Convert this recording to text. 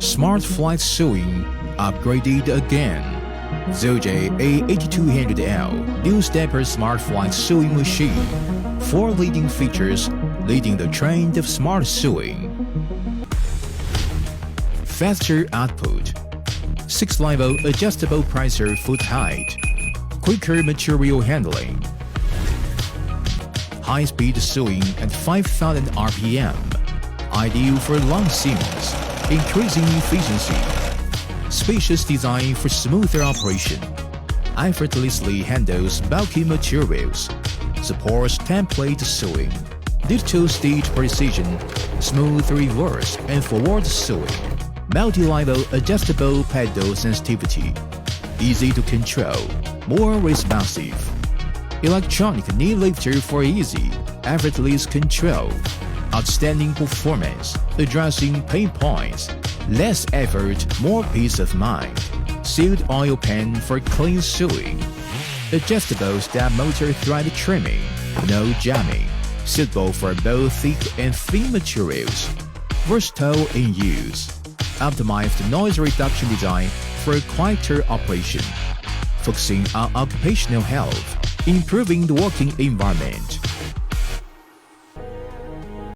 Smart flight sewing upgraded again. Zoje 8200L new stepper smart flight sewing machine. 4 leading features leading the trend of smart sewing. Faster output. 6-level adjustable presser foot height. Quicker material handling. High-speed sewing at 5,000 RPM. Ideal for long seams, increasing efficiency. Spacious design for smoother operation. Effortlessly handles bulky materials. Supports template sewing. Digital stitch precision. Smooth reverse and forward sewing. Multi-level adjustable pedal sensitivity. Easy to control. More responsive. Electronic knee lifter for easy, effortless control. Outstanding performance, addressing pain points. Less effort, more peace of mind. Sealed oil pen for clean sewing. Adjustable step motor thread trimming. No jamming. Suitable for both thick and thin materials. Versatile in use. Optimized noise reduction design for quieter operation. Focusing on occupational health, improving the working environment.